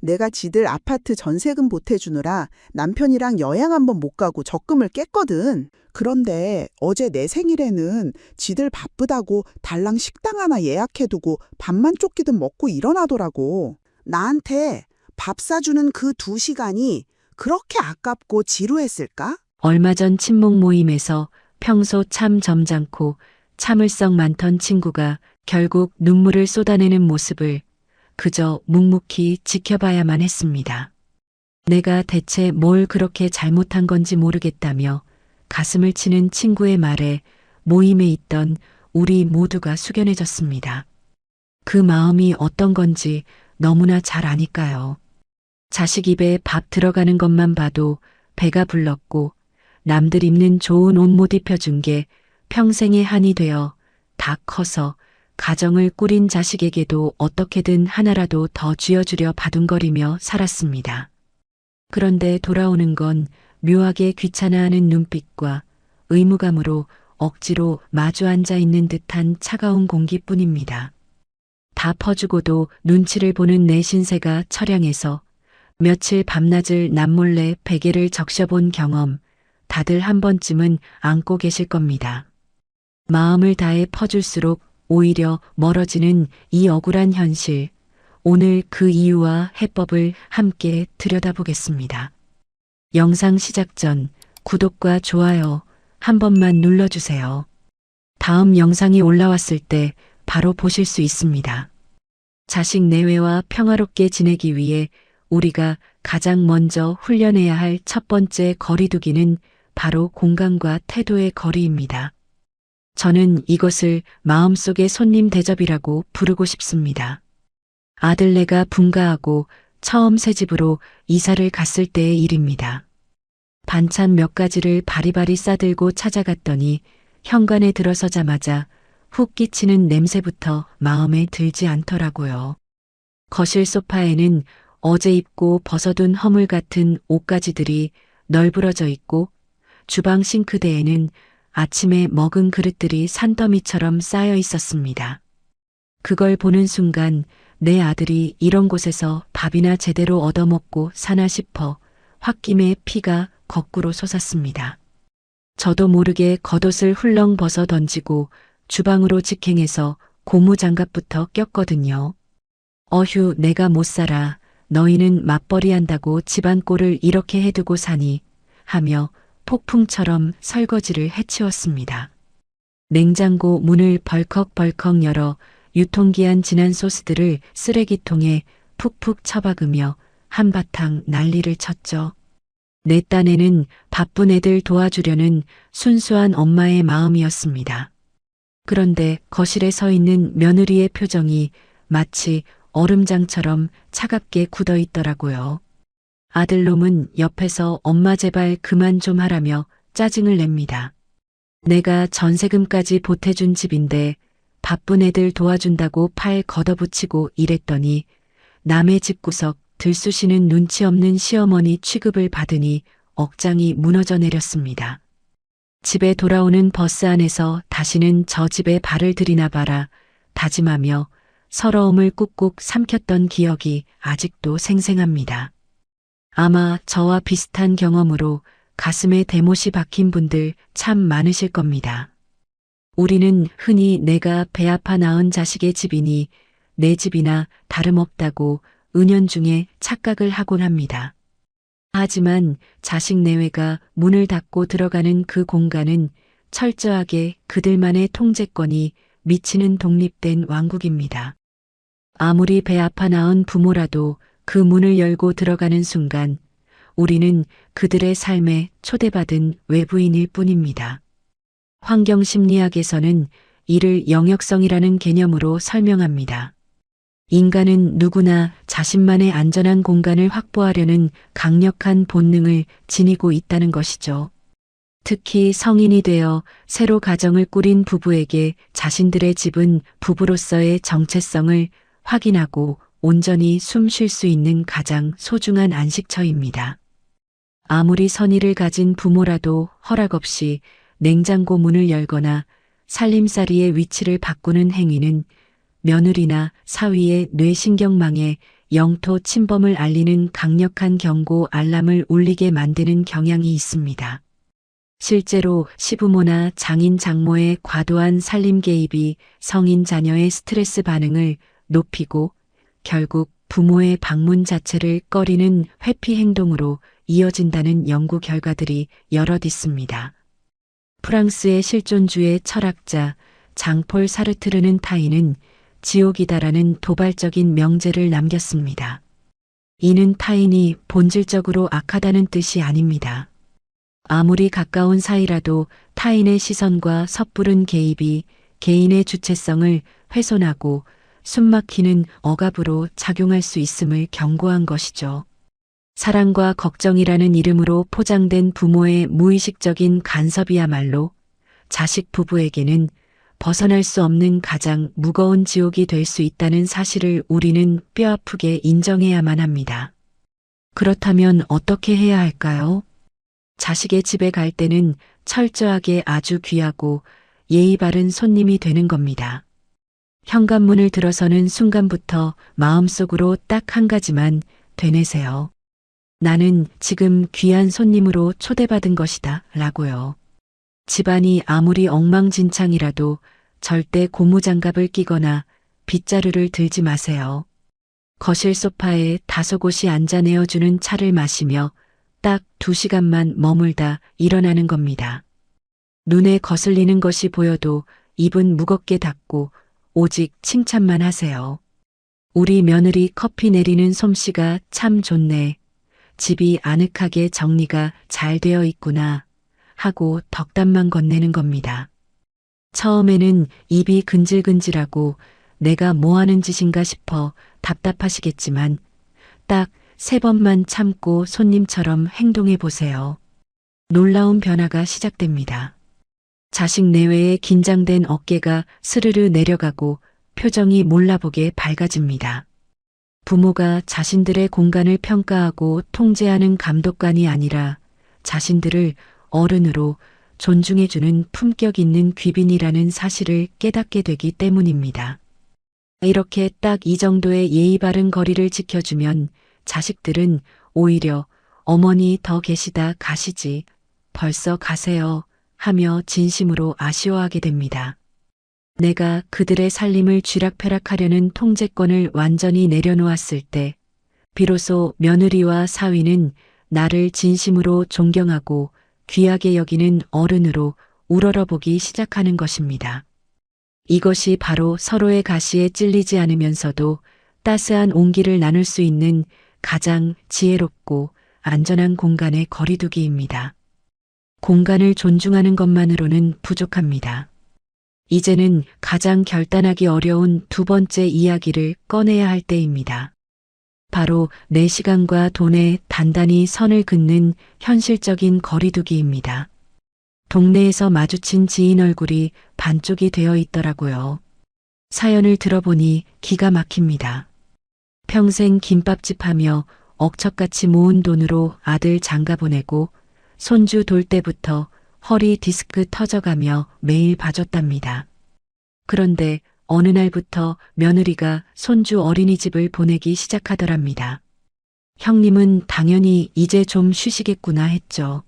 내가 지들 아파트 전세금 보태주느라 남편이랑 여행 한번 못 가고 적금을 깼거든. 그런데 어제 내 생일에는 지들 바쁘다고 달랑 식당 하나 예약해두고 밥만 쫓기듯 먹고 일어나더라고. 나한테 밥 사주는 그 2시간이 그렇게 아깝고 지루했을까? 얼마 전 친목 모임에서 평소 참 점잖고 참을성 많던 친구가 결국 눈물을 쏟아내는 모습을 그저 묵묵히 지켜봐야만 했습니다. 내가 대체 뭘 그렇게 잘못한 건지 모르겠다며 가슴을 치는 친구의 말에 모임에 있던 우리 모두가 숙연해졌습니다. 그 마음이 어떤 건지 너무나 잘 아니까요. 자식 입에 밥 들어가는 것만 봐도 배가 불렀고 남들 입는 좋은 옷 못 입혀준 게 평생의 한이 되어 다 커서 가정을 꾸린 자식에게도 어떻게든 하나라도 더 쥐어주려 바둥거리며 살았습니다. 그런데 돌아오는 건 묘하게 귀찮아하는 눈빛과 의무감으로 억지로 마주 앉아 있는 듯한 차가운 공기뿐입니다. 다 퍼주고도 눈치를 보는 내 신세가 처량해서 며칠 밤낮을 남몰래 베개를 적셔본 경험 다들 한 번쯤은 안고 계실 겁니다. 마음을 다해 퍼줄수록 오히려 멀어지는 이 억울한 현실. 오늘 그 이유와 해법을 함께 들여다보겠습니다. 영상 시작 전 구독과 좋아요 한 번만 눌러주세요. 다음 영상이 올라왔을 때 바로 보실 수 있습니다. 자식 내외와 평화롭게 지내기 위해 우리가 가장 먼저 훈련해야 할 첫 번째 거리두기는 바로 공간과 태도의 거리입니다. 저는 이것을 마음속의 손님 대접이라고 부르고 싶습니다. 아들네가 분가하고 처음 새 집으로 이사를 갔을 때의 일입니다. 반찬 몇 가지를 바리바리 싸들고 찾아갔더니 현관에 들어서자마자 훅 끼치는 냄새부터 마음에 들지 않더라고요. 거실 소파에는 어제 입고 벗어둔 허물 같은 옷가지들이 널브러져 있고 주방 싱크대에는 아침에 먹은 그릇들이 산더미처럼 쌓여 있었습니다. 그걸 보는 순간 내 아들이 이런 곳에서 밥이나 제대로 얻어먹고 사나 싶어 홧김에 피가 거꾸로 솟았습니다. 저도 모르게 겉옷을 훌렁 벗어 던지고 주방으로 직행해서 고무장갑부터 꼈거든요. 어휴, 내가 못 살아. 너희는 맞벌이 한다고 집안 꼴을 이렇게 해두고 사니 하며 폭풍처럼 설거지를 해치웠습니다. 냉장고 문을 벌컥벌컥 열어 유통기한 지난 소스들을 쓰레기통에 푹푹 처박으며 한바탕 난리를 쳤죠. 내 딴에는 바쁜 애들 도와주려는 순수한 엄마의 마음이었습니다. 그런데 거실에 서 있는 며느리의 표정이 마치 얼음장처럼 차갑게 굳어 있더라고요. 아들놈은 옆에서 엄마 제발 그만 좀 하라며 짜증을 냅니다. 내가 전세금까지 보태준 집인데 바쁜 애들 도와준다고 팔 걷어붙이고 이랬더니 남의 집구석 들쑤시는 눈치 없는 시어머니 취급을 받으니 억장이 무너져 내렸습니다. 집에 돌아오는 버스 안에서 다시는 저 집에 발을 들이나 봐라 다짐하며 서러움을 꾹꾹 삼켰던 기억이 아직도 생생합니다. 아마 저와 비슷한 경험으로 가슴에 대못이 박힌 분들 참 많으실 겁니다. 우리는 흔히 내가 배 아파 낳은 자식의 집이니 내 집이나 다름없다고 은연중에 착각을 하곤 합니다. 하지만 자식 내외가 문을 닫고 들어가는 그 공간은 철저하게 그들만의 통제권이 미치는 독립된 왕국입니다. 아무리 배 아파 낳은 부모라도 그 문을 열고 들어가는 순간 우리는 그들의 삶에 초대받은 외부인일 뿐입니다. 환경심리학에서는 이를 영역성이라는 개념으로 설명합니다. 인간은 누구나 자신만의 안전한 공간을 확보하려는 강력한 본능을 지니고 있다는 것이죠. 특히 성인이 되어 새로 가정을 꾸린 부부에게 자신들의 집은 부부로서의 정체성을 확인하고 온전히 숨 쉴 수 있는 가장 소중한 안식처입니다. 아무리 선의를 가진 부모라도 허락 없이 냉장고 문을 열거나 살림살이의 위치를 바꾸는 행위는 며느리나 사위의 뇌신경망에 영토 침범을 알리는 강력한 경고 알람을 울리게 만드는 경향이 있습니다. 실제로 시부모나 장인 장모의 과도한 살림 개입이 성인 자녀의 스트레스 반응을 높이고 결국 부모의 방문 자체를 꺼리는 회피 행동으로 이어진다는 연구 결과들이 여럿 있습니다. 프랑스의 실존주의 철학자 장폴 사르트르는 타인은 지옥이다라는 도발적인 명제를 남겼습니다. 이는 타인이 본질적으로 악하다는 뜻이 아닙니다. 아무리 가까운 사이라도 타인의 시선과 섣부른 개입이 개인의 주체성을 훼손하고 숨막히는 억압으로 작용할 수 있음을 경고한 것이죠. 사랑과 걱정이라는 이름으로 포장된 부모의 무의식적인 간섭이야말로 자식 부부에게는 벗어날 수 없는 가장 무거운 지옥이 될 수 있다는 사실을 우리는 뼈아프게 인정해야만 합니다. 그렇다면 어떻게 해야 할까요? 자식의 집에 갈 때는 철저하게 아주 귀하고 예의 바른 손님이 되는 겁니다. 현관문을 들어서는 순간부터 마음속으로 딱 한 가지만 되뇌세요. 나는 지금 귀한 손님으로 초대받은 것이다 라고요. 집안이 아무리 엉망진창이라도 절대 고무장갑을 끼거나 빗자루를 들지 마세요. 거실 소파에 다소곳이 앉아 내어주는 차를 마시며 딱 2시간만 머물다 일어나는 겁니다. 눈에 거슬리는 것이 보여도 입은 무겁게 닫고 오직 칭찬만 하세요. 우리 며느리 커피 내리는 솜씨가 참 좋네. 집이 아늑하게 정리가 잘 되어 있구나 하고 덕담만 건네는 겁니다. 처음에는 입이 근질근질하고 내가 뭐 하는 짓인가 싶어 답답하시겠지만 딱 3번만 참고 손님처럼 행동해 보세요. 놀라운 변화가 시작됩니다. 자식 내외의 긴장된 어깨가 스르르 내려가고 표정이 몰라보게 밝아집니다. 부모가 자신들의 공간을 평가하고 통제하는 감독관이 아니라 자신들을 어른으로 존중해주는 품격 있는 귀빈이라는 사실을 깨닫게 되기 때문입니다. 이렇게 딱 이 정도의 예의 바른 거리를 지켜주면 자식들은 오히려 어머니 더 계시다 가시지 벌써 가세요 하며 진심으로 아쉬워하게 됩니다. 내가 그들의 살림을 쥐락펴락하려는 통제권을 완전히 내려놓았을 때 비로소 며느리와 사위는 나를 진심으로 존경하고 귀하게 여기는 어른으로 우러러보기 시작하는 것입니다. 이것이 바로 서로의 가시에 찔리지 않으면서도 따스한 온기를 나눌 수 있는 가장 지혜롭고 안전한 공간의 거리두기입니다. 공간을 존중하는 것만으로는 부족합니다. 이제는 가장 결단하기 어려운 2번째 이야기를 꺼내야 할 때입니다. 바로 내 시간과 돈에 단단히 선을 긋는 현실적인 거리두기입니다. 동네에서 마주친 지인 얼굴이 반쪽이 되어 있더라고요. 사연을 들어보니 기가 막힙니다. 평생 김밥집 하며 억척같이 모은 돈으로 아들 장가 보내고 손주 돌 때부터 허리 디스크 터져가며 매일 봐줬답니다. 그런데 어느 날부터 며느리가 손주 어린이집을 보내기 시작하더랍니다. 형님은 당연히 이제 좀 쉬시겠구나 했죠.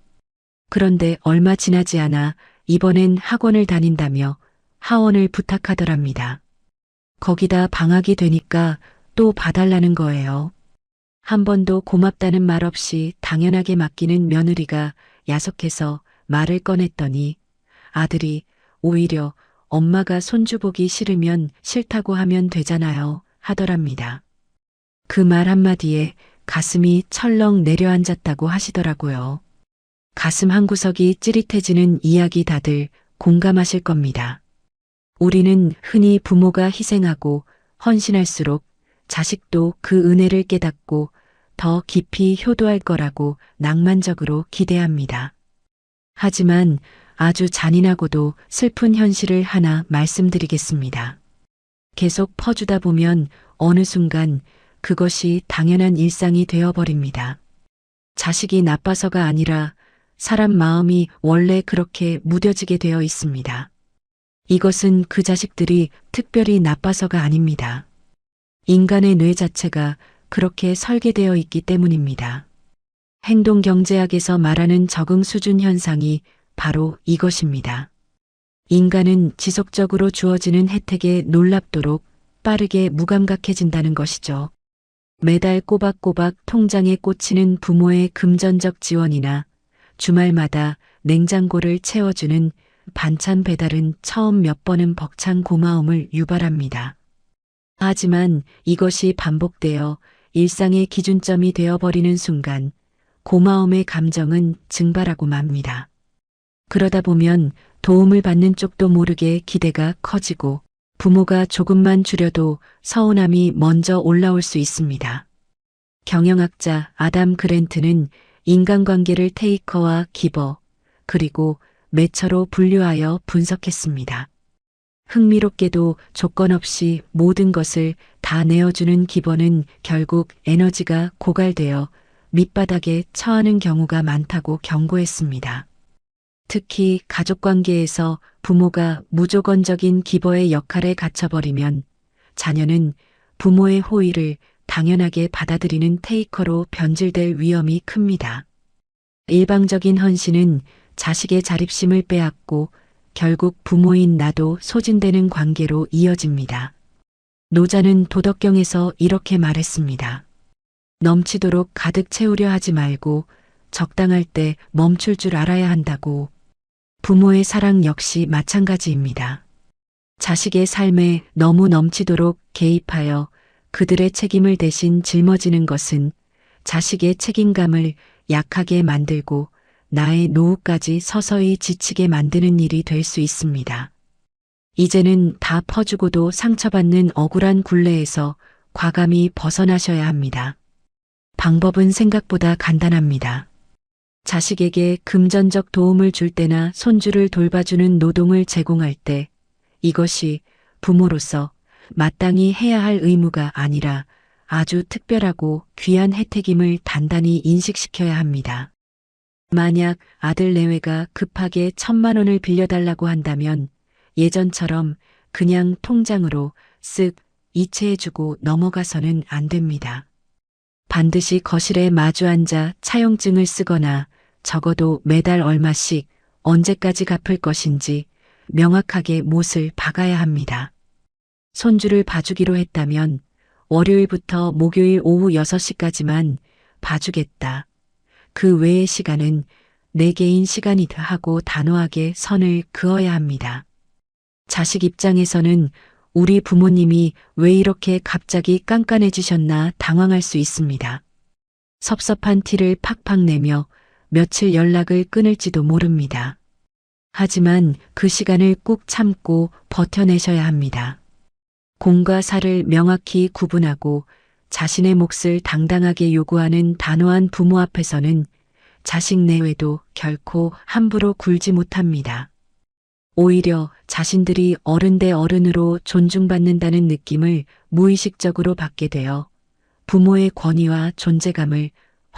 그런데 얼마 지나지 않아 이번엔 학원을 다닌다며 하원을 부탁하더랍니다. 거기다 방학이 되니까 또 봐달라는 거예요. 한 번도 고맙다는 말 없이 당연하게 맡기는 며느리가 야속해서 말을 꺼냈더니 아들이 오히려 엄마가 손주 보기 싫으면 싫다고 하면 되잖아요 하더랍니다. 그 말 한마디에 가슴이 철렁 내려앉았다고 하시더라고요. 가슴 한구석이 찌릿해지는 이야기 다들 공감하실 겁니다. 우리는 흔히 부모가 희생하고 헌신할수록 자식도 그 은혜를 깨닫고 더 깊이 효도할 거라고 낭만적으로 기대합니다. 하지만 아주 잔인하고도 슬픈 현실을 하나 말씀드리겠습니다. 계속 퍼주다 보면 어느 순간 그것이 당연한 일상이 되어버립니다. 자식이 나빠서가 아니라 사람 마음이 원래 그렇게 무뎌지게 되어 있습니다. 이것은 그 자식들이 특별히 나빠서가 아닙니다. 인간의 뇌 자체가 그렇게 설계되어 있기 때문입니다. 행동경제학에서 말하는 적응 수준 현상이 바로 이것입니다. 인간은 지속적으로 주어지는 혜택에 놀랍도록 빠르게 무감각해진다는 것이죠. 매달 꼬박꼬박 통장에 꽂히는 부모의 금전적 지원이나 주말마다 냉장고를 채워주는 반찬 배달은 처음 몇 번은 벅찬 고마움을 유발합니다. 하지만 이것이 반복되어 일상의 기준점이 되어버리는 순간 고마움의 감정은 증발하고 맙니다. 그러다 보면 도움을 받는 쪽도 모르게 기대가 커지고 부모가 조금만 줄여도 서운함이 먼저 올라올 수 있습니다. 경영학자 아담 그랜트는 인간관계를 테이커와 기버, 그리고 매처로 분류하여 분석했습니다. 흥미롭게도 조건 없이 모든 것을 다 내어주는 기버는 결국 에너지가 고갈되어 밑바닥에 처하는 경우가 많다고 경고했습니다. 특히 가족관계에서 부모가 무조건적인 기버의 역할에 갇혀버리면 자녀는 부모의 호의를 당연하게 받아들이는 테이커로 변질될 위험이 큽니다. 일방적인 헌신은 자식의 자립심을 빼앗고 결국 부모인 나도 소진되는 관계로 이어집니다. 노자는 도덕경에서 이렇게 말했습니다. 넘치도록 가득 채우려 하지 말고 적당할 때 멈출 줄 알아야 한다고. 부모의 사랑 역시 마찬가지입니다. 자식의 삶에 너무 넘치도록 개입하여 그들의 책임을 대신 짊어지는 것은 자식의 책임감을 약하게 만들고 나의 노후까지 서서히 지치게 만드는 일이 될 수 있습니다. 이제는 다 퍼주고도 상처받는 억울한 굴레에서 과감히 벗어나셔야 합니다. 방법은 생각보다 간단합니다. 자식에게 금전적 도움을 줄 때나 손주를 돌봐주는 노동을 제공할 때 이것이 부모로서 마땅히 해야 할 의무가 아니라 아주 특별하고 귀한 혜택임을 단단히 인식시켜야 합니다. 만약 아들 내외가 급하게 1,000만 원을 빌려달라고 한다면 예전처럼 그냥 통장으로 쓱 이체해주고 넘어가서는 안 됩니다. 반드시 거실에 마주 앉아 차용증을 쓰거나 적어도 매달 얼마씩 언제까지 갚을 것인지 명확하게 못을 박아야 합니다. 손주를 봐주기로 했다면 월요일부터 목요일 오후 6시까지만 봐주겠다. 그 외의 시간은 내 개인 시간이다 하고 단호하게 선을 그어야 합니다. 자식 입장에서는 우리 부모님이 왜 이렇게 갑자기 깐깐해지셨나 당황할 수 있습니다. 섭섭한 티를 팍팍 내며 며칠 연락을 끊을지도 모릅니다. 하지만 그 시간을 꾹 참고 버텨내셔야 합니다. 공과 사를 명확히 구분하고 자신의 몫을 당당하게 요구하는 단호한 부모 앞에서는 자식 내외도 결코 함부로 굴지 못합니다. 오히려 자신들이 어른 대 어른으로 존중받는다는 느낌을 무의식적으로 받게 되어 부모의 권위와 존재감을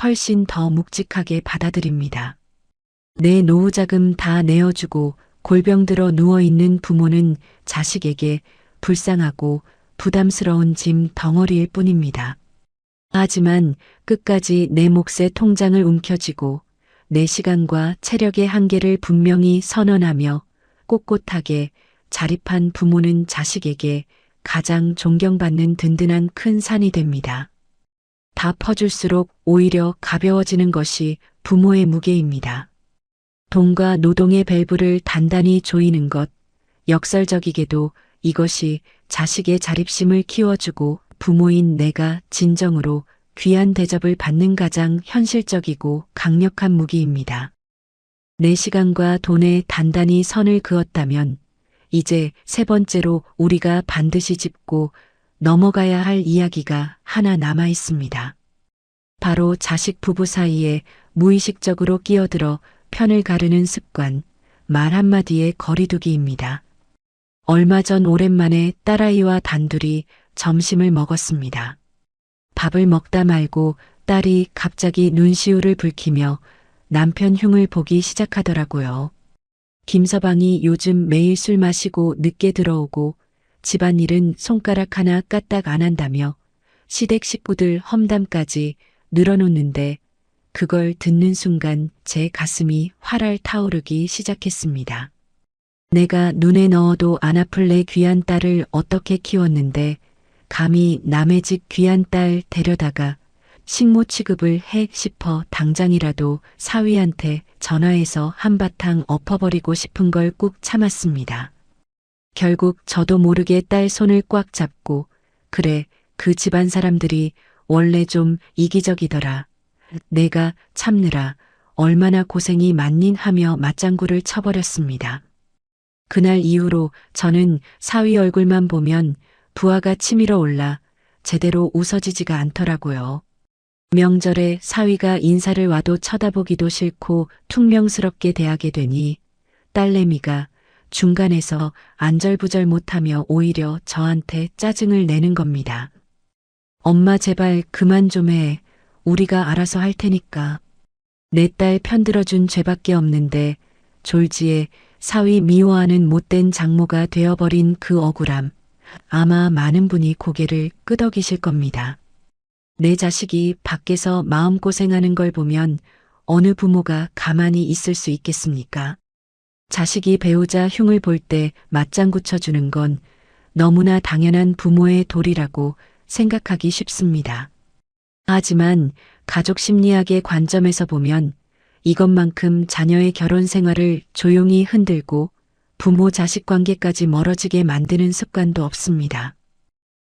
훨씬 더 묵직하게 받아들입니다. 내 노후자금 다 내어주고 골병들어 누워있는 부모는 자식에게 불쌍하고 부담스러운 짐 덩어리일 뿐입니다. 하지만 끝까지 내 몫의 통장을 움켜쥐고 내 시간과 체력의 한계를 분명히 선언하며 꼿꼿하게 자립한 부모는 자식에게 가장 존경받는 든든한 큰 산이 됩니다. 다 퍼줄수록 오히려 가벼워지는 것이 부모의 무게입니다. 돈과 노동의 밸브를 단단히 조이는 것, 역설적이게도 이것이 자식의 자립심을 키워주고 부모인 내가 진정으로 귀한 대접을 받는 가장 현실적이고 강력한 무기입니다. 내 시간과 돈에 단단히 선을 그었다면 이제 세 번째로 우리가 반드시 짚고 넘어가야 할 이야기가 하나 남아 있습니다. 바로 자식 부부 사이에 무의식적으로 끼어들어 편을 가르는 습관, 말 한마디에 거리두기입니다. 얼마 전 오랜만에 딸아이와 단둘이 점심을 먹었습니다. 밥을 먹다 말고 딸이 갑자기 눈시울을 붉히며 남편 흉을 보기 시작하더라고요. 김서방이 요즘 매일 술 마시고 늦게 들어오고 집안일은 손가락 하나 까딱 안 한다며 시댁 식구들 험담까지 늘어놓는데 그걸 듣는 순간 제 가슴이 활활 타오르기 시작했습니다. 내가 눈에 넣어도 안 아플 내 귀한 딸을 어떻게 키웠는데 감히 남의 집 귀한 딸 데려다가 식모 취급을 해 싶어 당장이라도 사위한테 전화해서 한바탕 엎어버리고 싶은 걸 꾹 참았습니다. 결국 저도 모르게 딸 손을 꽉 잡고 그래 그 집안 사람들이 원래 좀 이기적이더라. 내가 참느라 얼마나 고생이 많닌 하며 맞장구를 쳐버렸습니다. 그날 이후로 저는 사위 얼굴만 보면 부하가 치밀어 올라 제대로 웃어지지가 않더라고요. 명절에 사위가 인사를 와도 쳐다보기도 싫고 퉁명스럽게 대하게 되니 딸내미가 중간에서 안절부절 못하며 오히려 저한테 짜증을 내는 겁니다. 엄마 제발 그만 좀 해. 우리가 알아서 할 테니까. 내 딸 편들어준 죄밖에 없는데 졸지에 사위 미워하는 못된 장모가 되어버린 그 억울함. 아마 많은 분이 고개를 끄덕이실 겁니다. 내 자식이 밖에서 마음고생하는 걸 보면 어느 부모가 가만히 있을 수 있겠습니까? 자식이 배우자 흉을 볼 때 맞장구 쳐주는 건 너무나 당연한 부모의 도리라고 생각하기 쉽습니다. 하지만 가족 심리학의 관점에서 보면 이것만큼 자녀의 결혼 생활을 조용히 흔들고 부모 자식 관계까지 멀어지게 만드는 습관도 없습니다.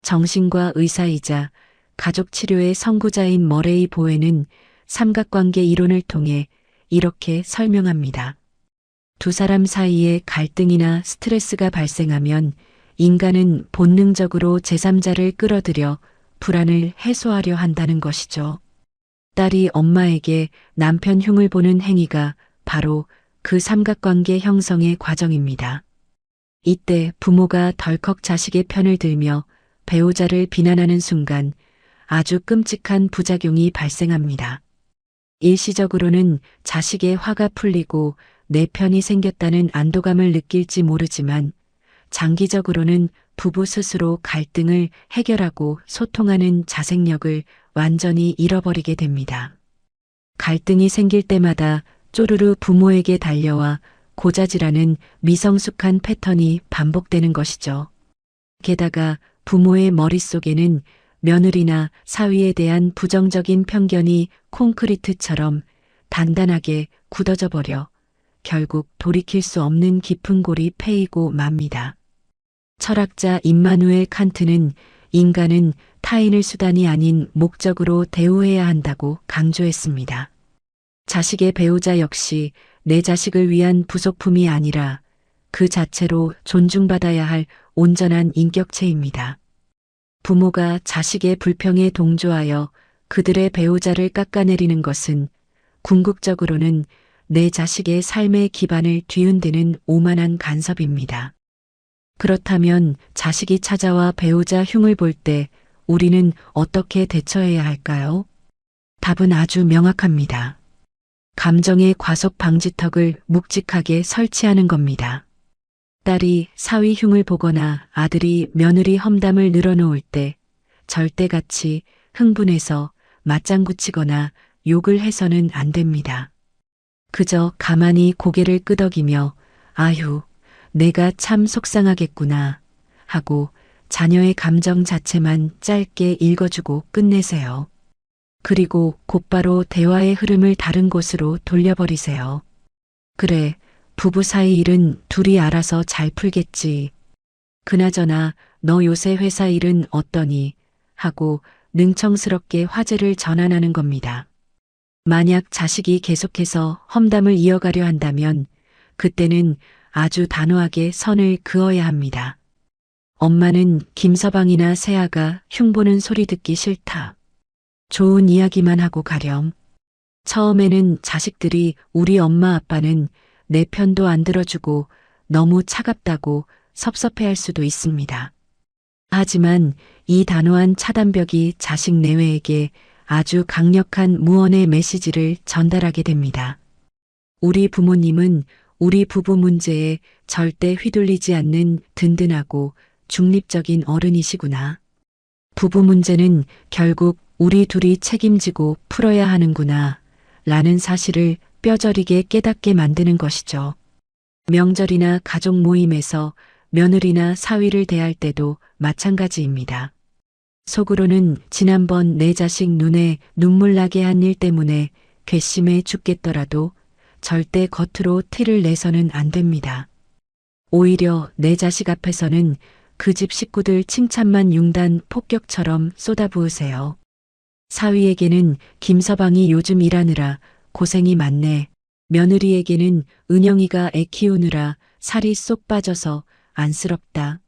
정신과 의사이자 가족 치료의 선구자인 머레이 보웨는 삼각관계 이론을 통해 이렇게 설명합니다. 두 사람 사이에 갈등이나 스트레스가 발생하면 인간은 본능적으로 제3자를 끌어들여 불안을 해소하려 한다는 것이죠. 딸이 엄마에게 남편 흉을 보는 행위가 바로 그 삼각관계 형성의 과정입니다. 이때 부모가 덜컥 자식의 편을 들며 배우자를 비난하는 순간 아주 끔찍한 부작용이 발생합니다. 일시적으로는 자식의 화가 풀리고 내 편이 생겼다는 안도감을 느낄지 모르지만 장기적으로는 부부 스스로 갈등을 해결하고 소통하는 자생력을 완전히 잃어버리게 됩니다. 갈등이 생길 때마다 쪼르르 부모에게 달려와 고자질하는 미성숙한 패턴이 반복되는 것이죠. 게다가 부모의 머릿속에는 며느리나 사위에 대한 부정적인 편견이 콘크리트처럼 단단하게 굳어져 버려 결국 돌이킬 수 없는 깊은 골이 패이고 맙니다. 철학자 임마누엘 칸트는 인간은 타인을 수단이 아닌 목적으로 대우해야 한다고 강조했습니다. 자식의 배우자 역시 내 자식을 위한 부속품이 아니라 그 자체로 존중받아야 할 온전한 인격체입니다. 부모가 자식의 불평에 동조하여 그들의 배우자를 깎아내리는 것은 궁극적으로는 내 자식의 삶의 기반을 뒤흔드는 오만한 간섭입니다. 그렇다면 자식이 찾아와 배우자 흉을 볼 때 우리는 어떻게 대처해야 할까요? 답은 아주 명확합니다. 감정의 과속 방지턱을 묵직하게 설치하는 겁니다. 딸이 사위 흉을 보거나 아들이 며느리 험담을 늘어놓을 때 절대같이 흥분해서 맞장구 치거나 욕을 해서는 안 됩니다. 그저 가만히 고개를 끄덕이며 아휴, 내가 참 속상하겠구나 하고 자녀의 감정 자체만 짧게 읽어주고 끝내세요. 그리고 곧바로 대화의 흐름을 다른 곳으로 돌려버리세요. 그래, 부부 사이 일은 둘이 알아서 잘 풀겠지. 그나저나 너 요새 회사 일은 어떠니? 하고 능청스럽게 화제를 전환하는 겁니다. 만약 자식이 계속해서 험담을 이어가려 한다면 그때는 아주 단호하게 선을 그어야 합니다. 엄마는 김서방이나 세아가 흉보는 소리 듣기 싫다. 좋은 이야기만 하고 가렴. 처음에는 자식들이 우리 엄마 아빠는 내 편도 안 들어주고 너무 차갑다고 섭섭해할 수도 있습니다. 하지만 이 단호한 차단벽이 자식 내외에게 아주 강력한 무언의 메시지를 전달하게 됩니다. 우리 부모님은 우리 부부 문제에 절대 휘둘리지 않는 든든하고 중립적인 어른이시구나. 부부 문제는 결국 우리 둘이 책임지고 풀어야 하는구나 라는 사실을 뼈저리게 깨닫게 만드는 것이죠. 명절이나 가족 모임에서 며느리나 사위를 대할 때도 마찬가지입니다. 속으로는 지난번 내 자식 눈에 눈물 나게 한 일 때문에 괘씸해 죽겠더라도 절대 겉으로 티를 내서는 안 됩니다. 오히려 내 자식 앞에서는 그 집 식구들 칭찬만 융단 폭격처럼 쏟아부으세요. 사위에게는 김서방이 요즘 일하느라 고생이 많네. 며느리에게는 은영이가 애 키우느라 살이 쏙 빠져서 안쓰럽다.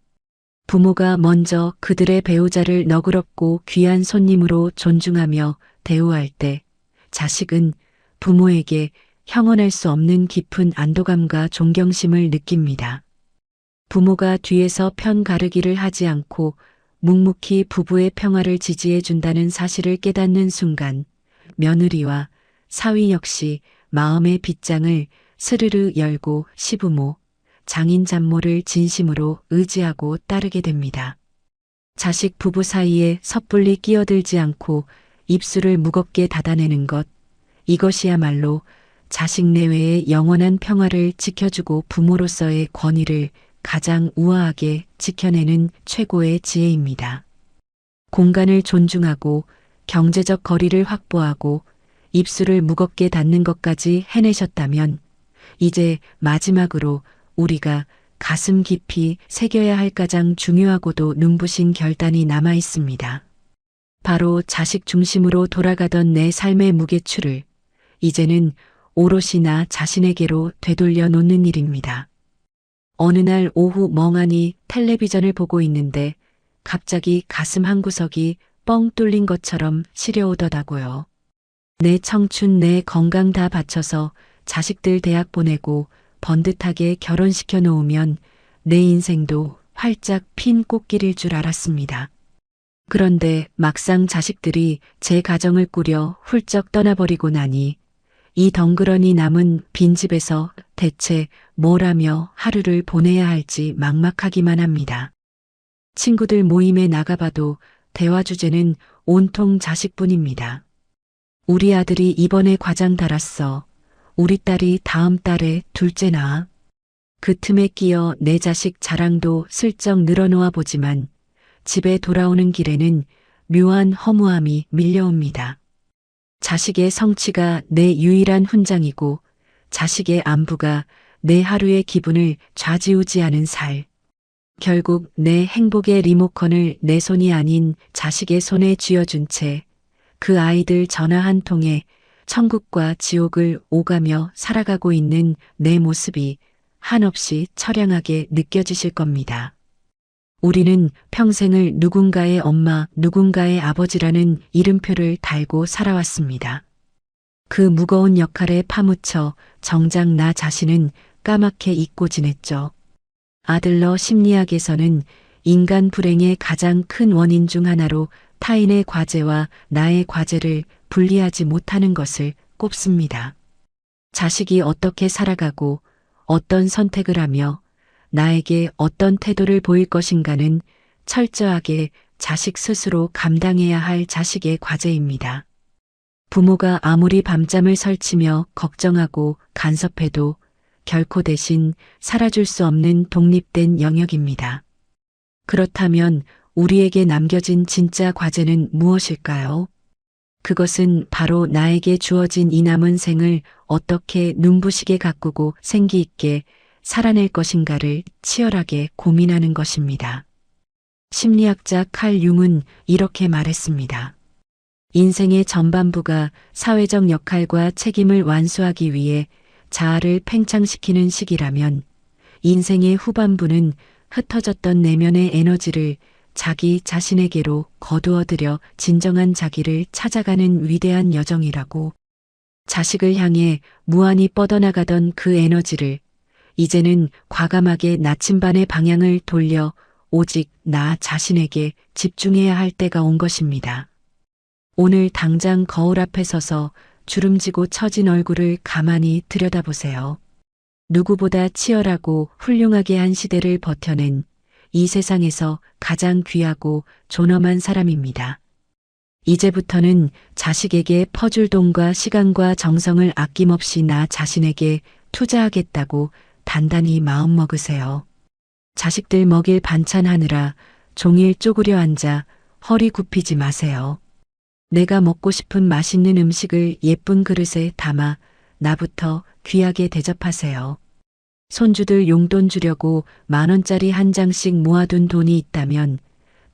부모가 먼저 그들의 배우자를 너그럽고 귀한 손님으로 존중하며 대우할 때 자식은 부모에게 형언할 수 없는 깊은 안도감과 존경심을 느낍니다. 부모가 뒤에서 편 가르기를 하지 않고 묵묵히 부부의 평화를 지지해 준다는 사실을 깨닫는 순간 며느리와 사위 역시 마음의 빗장을 스르르 열고 시부모, 장인 장모를 진심으로 의지하고 따르게 됩니다. 자식 부부 사이에 섣불리 끼어들지 않고 입술을 무겁게 닫아내는 것, 이것이야말로 자식 내외의 영원한 평화를 지켜주고 부모로서의 권위를 가장 우아하게 지켜내는 최고의 지혜입니다. 공간을 존중하고 경제적 거리를 확보하고 입술을 무겁게 닫는 것까지 해내셨다면 이제 마지막으로 우리가 가슴 깊이 새겨야 할 가장 중요하고도 눈부신 결단이 남아 있습니다. 바로 자식 중심으로 돌아가던 내 삶의 무게추를 이제는 오롯이 나 자신에게로 되돌려 놓는 일입니다. 어느 날 오후 멍하니 텔레비전을 보고 있는데 갑자기 가슴 한구석이 뻥 뚫린 것처럼 시려오더라고요. 내 청춘, 내 건강 다 바쳐서 자식들 대학 보내고 번듯하게 결혼시켜 놓으면 내 인생도 활짝 핀 꽃길일 줄 알았습니다. 그런데 막상 자식들이 제 가정을 꾸려 훌쩍 떠나버리고 나니 이 덩그러니 남은 빈집에서 대체 뭘 하며 하루를 보내야 할지 막막하기만 합니다. 친구들 모임에 나가봐도 대화 주제는 온통 자식뿐입니다. 우리 아들이 이번에 과장 달았어. 우리 딸이 다음 달에 둘째 낳아. 그 틈에 끼어 내 자식 자랑도 슬쩍 늘어놓아 보지만 집에 돌아오는 길에는 묘한 허무함이 밀려옵니다. 자식의 성취가 내 유일한 훈장이고 자식의 안부가 내 하루의 기분을 좌지우지하는 살. 결국 내 행복의 리모컨을 내 손이 아닌 자식의 손에 쥐어준 채 그 아이들 전화 한 통에 천국과 지옥을 오가며 살아가고 있는 내 모습이 한없이 처량하게 느껴지실 겁니다. 우리는 평생을 누군가의 엄마, 누군가의 아버지라는 이름표를 달고 살아왔습니다. 그 무거운 역할에 파묻혀 정작 나 자신은 까맣게 잊고 지냈죠. 아들러 심리학에서는 인간 불행의 가장 큰 원인 중 하나로 타인의 과제와 나의 과제를 분리하지 못하는 것을 꼽습니다. 자식이 어떻게 살아가고 어떤 선택을 하며 나에게 어떤 태도를 보일 것인가는 철저하게 자식 스스로 감당해야 할 자식의 과제입니다. 부모가 아무리 밤잠을 설치며 걱정하고 간섭해도 결코 대신 살아줄 수 없는 독립된 영역입니다. 그렇다면 우리에게 남겨진 진짜 과제는 무엇일까요? 그것은 바로 나에게 주어진 이 남은 생을 어떻게 눈부시게 가꾸고 생기 있게 살아낼 것인가를 치열하게 고민하는 것입니다. 심리학자 칼 융은 이렇게 말했습니다. 인생의 전반부가 사회적 역할과 책임을 완수하기 위해 자아를 팽창시키는 시기라면 인생의 후반부는 흩어졌던 내면의 에너지를 자기 자신에게로 거두어들여 진정한 자기를 찾아가는 위대한 여정이라고. 자식을 향해 무한히 뻗어나가던 그 에너지를 이제는 과감하게 나침반의 방향을 돌려 오직 나 자신에게 집중해야 할 때가 온 것입니다. 오늘 당장 거울 앞에 서서 주름지고 처진 얼굴을 가만히 들여다보세요. 누구보다 치열하고 훌륭하게 한 시대를 버텨낸 이 세상에서 가장 귀하고 존엄한 사람입니다. 이제부터는 자식에게 퍼줄 돈과 시간과 정성을 아낌없이 나 자신에게 투자하겠다고 단단히 마음먹으세요. 자식들 먹일 반찬 하느라 종일 쪼그려 앉아 허리 굽히지 마세요. 내가 먹고 싶은 맛있는 음식을 예쁜 그릇에 담아 나부터 귀하게 대접하세요. 손주들 용돈 주려고 10,000원짜리 한 장씩 모아둔 돈이 있다면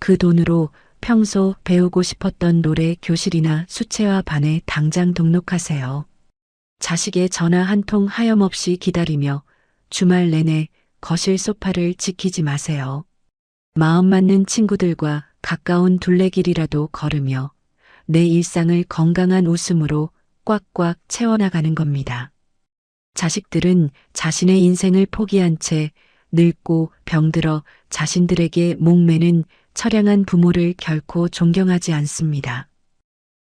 그 돈으로 평소 배우고 싶었던 노래 교실이나 수채화 반에 당장 등록하세요. 자식의 전화 한 통 하염없이 기다리며 주말 내내 거실 소파를 지키지 마세요. 마음 맞는 친구들과 가까운 둘레길이라도 걸으며 내 일상을 건강한 웃음으로 꽉꽉 채워나가는 겁니다. 자식들은 자신의 인생을 포기한 채 늙고 병들어 자신들에게 목매는 처량한 부모를 결코 존경하지 않습니다.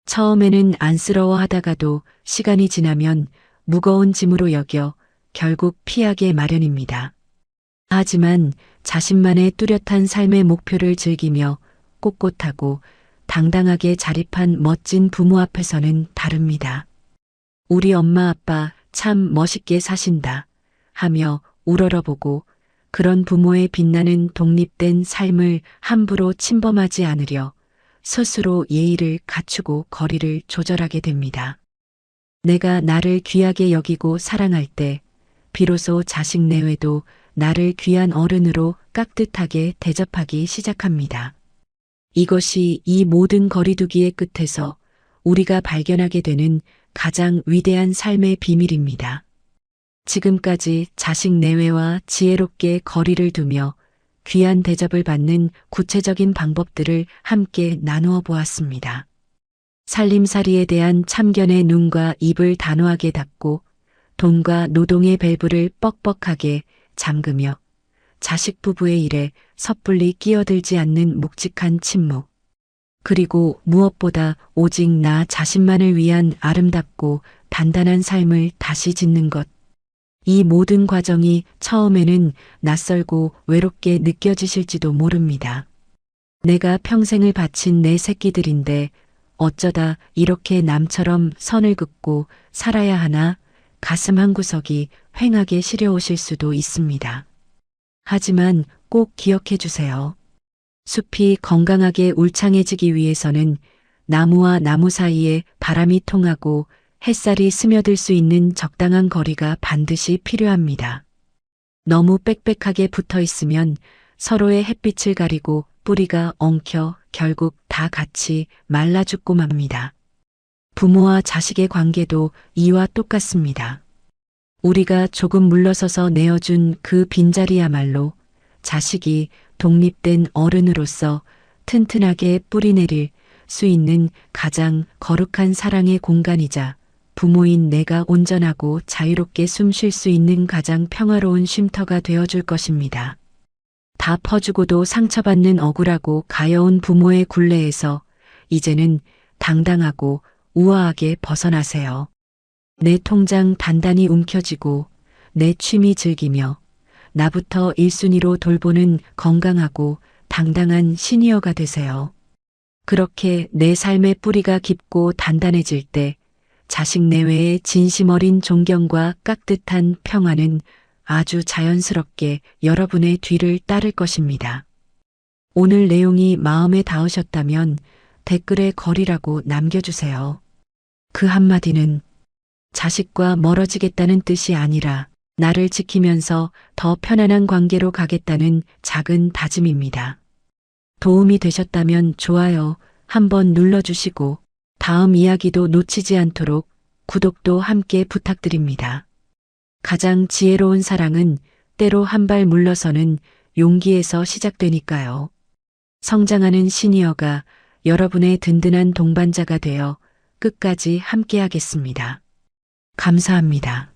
처음에는 안쓰러워하다가도 시간이 지나면 무거운 짐으로 여겨 결국 피하게 마련입니다. 하지만 자신만의 뚜렷한 삶의 목표를 즐기며 꼿꼿하고 당당하게 자립한 멋진 부모 앞에서는 다릅니다. 우리 엄마 아빠 참 멋있게 사신다 하며 우러러보고 그런 부모의 빛나는 독립된 삶을 함부로 침범하지 않으려 스스로 예의를 갖추고 거리를 조절하게 됩니다. 내가 나를 귀하게 여기고 사랑할 때 비로소 자식 내외도 나를 귀한 어른으로 깍듯하게 대접하기 시작합니다. 이것이 이 모든 거리두기의 끝에서 우리가 발견하게 되는 가장 위대한 삶의 비밀입니다. 지금까지 자식 내외와 지혜롭게 거리를 두며 귀한 대접을 받는 구체적인 방법들을 함께 나누어 보았습니다. 살림살이에 대한 참견의 눈과 입을 단호하게 닫고 돈과 노동의 밸브를 뻑뻑하게 잠그며 자식 부부의 일에 섣불리 끼어들지 않는 묵직한 침묵. 그리고 무엇보다 오직 나 자신만을 위한 아름답고 단단한 삶을 다시 짓는 것. 이 모든 과정이 처음에는 낯설고 외롭게 느껴지실지도 모릅니다. 내가 평생을 바친 내 새끼들인데 어쩌다 이렇게 남처럼 선을 긋고 살아야 하나 가슴 한구석이 휑하게 시려오실 수도 있습니다. 하지만 꼭 기억해 주세요. 숲이 건강하게 울창해지기 위해서는 나무와 나무 사이에 바람이 통하고 햇살이 스며들 수 있는 적당한 거리가 반드시 필요합니다. 너무 빽빽하게 붙어 있으면 서로의 햇빛을 가리고 뿌리가 엉켜 결국 다 같이 말라 죽고 맙니다. 부모와 자식의 관계도 이와 똑같습니다. 우리가 조금 물러서서 내어준 그 빈자리야말로 자식이 독립된 어른으로서 튼튼하게 뿌리내릴 수 있는 가장 거룩한 사랑의 공간이자 부모인 내가 온전하고 자유롭게 숨 쉴 수 있는 가장 평화로운 쉼터가 되어줄 것입니다. 다 퍼주고도 상처받는 억울하고 가여운 부모의 굴레에서 이제는 당당하고 우아하게 벗어나세요. 내 통장 단단히 움켜쥐고 내 취미 즐기며 나부터 1순위로 돌보는 건강하고 당당한 시니어가 되세요. 그렇게 내 삶의 뿌리가 깊고 단단해질 때 자식 내외의 진심 어린 존경과 깍듯한 평화는 아주 자연스럽게 여러분의 뒤를 따를 것입니다. 오늘 내용이 마음에 닿으셨다면 댓글에 거리라고 남겨주세요. 그 한마디는 자식과 멀어지겠다는 뜻이 아니라 나를 지키면서 더 편안한 관계로 가겠다는 작은 다짐입니다. 도움이 되셨다면 좋아요 한번 눌러주시고 다음 이야기도 놓치지 않도록 구독도 함께 부탁드립니다. 가장 지혜로운 사랑은 때로 한 발 물러서는 용기에서 시작되니까요. 성장하는 시니어가 여러분의 든든한 동반자가 되어 끝까지 함께하겠습니다. 감사합니다.